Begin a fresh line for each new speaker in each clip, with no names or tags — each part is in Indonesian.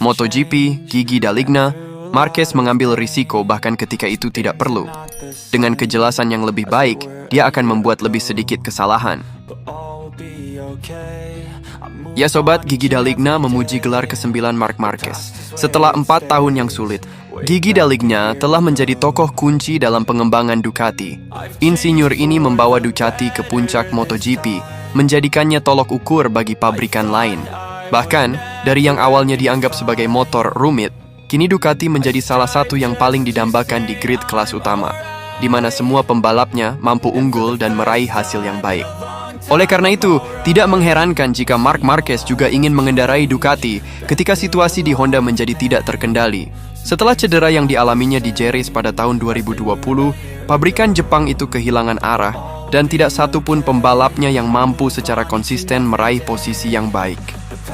MotoGP, Gigi D'Aligna, Marquez mengambil risiko bahkan ketika itu tidak perlu. Dengan kejelasan yang lebih baik, dia akan membuat lebih sedikit kesalahan. Ya sobat, Gigi D'Aligna memuji gelar ke-9 Marc Marquez. Setelah 4 tahun yang sulit, Gigi D'Aligna telah menjadi tokoh kunci dalam pengembangan Ducati. Insinyur ini membawa Ducati ke puncak MotoGP, menjadikannya tolok ukur bagi pabrikan lain. Bahkan, dari yang awalnya dianggap sebagai motor rumit, kini Ducati menjadi salah satu yang paling didambakan di grid kelas utama, di mana semua pembalapnya mampu unggul dan meraih hasil yang baik. Oleh karena itu, tidak mengherankan jika Marc Marquez juga ingin mengendarai Ducati ketika situasi di Honda menjadi tidak terkendali. Setelah cedera yang dialaminya di Jerez pada tahun 2020, pabrikan Jepang itu kehilangan arah dan tidak satu pun pembalapnya yang mampu secara konsisten meraih posisi yang baik.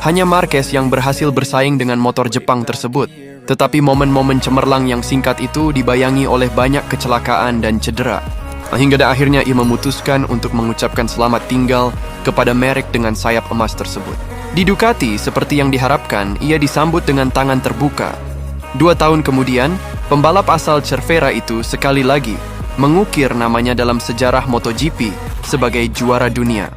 Hanya Marquez yang berhasil bersaing dengan motor Jepang tersebut. Tetapi momen-momen cemerlang yang singkat itu dibayangi oleh banyak kecelakaan dan cedera. Hingga akhirnya ia memutuskan untuk mengucapkan selamat tinggal kepada merek dengan sayap emas tersebut. Di Ducati, seperti yang diharapkan, ia disambut dengan tangan terbuka. 2 tahun kemudian, pembalap asal Cervera itu sekali lagi mengukir namanya dalam sejarah MotoGP sebagai juara dunia.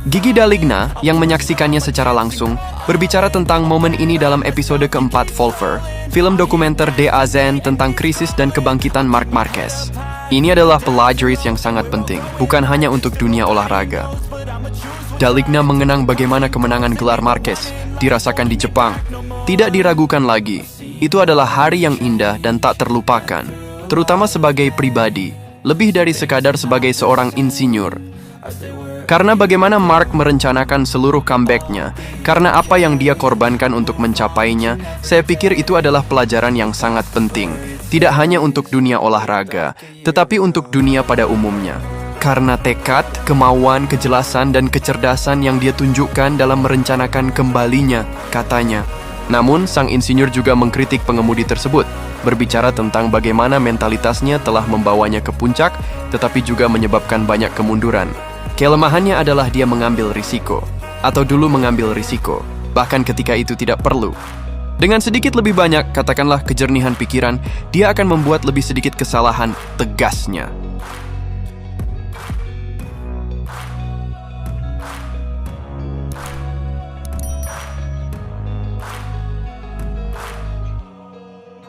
Gigi D'Aligna yang menyaksikannya secara langsung berbicara tentang momen ini dalam episode keempat Volver, film dokumenter DAZN tentang krisis dan kebangkitan Marc Marquez. Ini adalah pelajaran yang sangat penting, bukan hanya untuk dunia olahraga. D'Aligna mengenang bagaimana kemenangan gelar Marquez dirasakan di Jepang. Tidak diragukan lagi, itu adalah hari yang indah dan tak terlupakan, terutama sebagai pribadi, lebih dari sekadar sebagai seorang insinyur. Karena bagaimana Marc merencanakan seluruh comeback-nya, karena apa yang dia korbankan untuk mencapainya, saya pikir itu adalah pelajaran yang sangat penting. Tidak hanya untuk dunia olahraga, tetapi untuk dunia pada umumnya. Karena tekad, kemauan, kejelasan, dan kecerdasan yang dia tunjukkan dalam merencanakan kembalinya, katanya. Namun, sang insinyur juga mengkritik pengemudi tersebut, berbicara tentang bagaimana mentalitasnya telah membawanya ke puncak, tetapi juga menyebabkan banyak kemunduran. Kelemahannya adalah dia mengambil risiko, atau dulu mengambil risiko, bahkan ketika itu tidak perlu. Dengan sedikit lebih banyak, katakanlah kejernihan pikiran, dia akan membuat lebih sedikit kesalahan, tegasnya.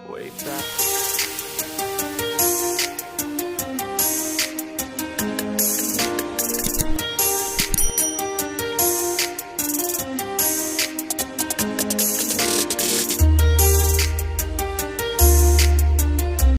Way back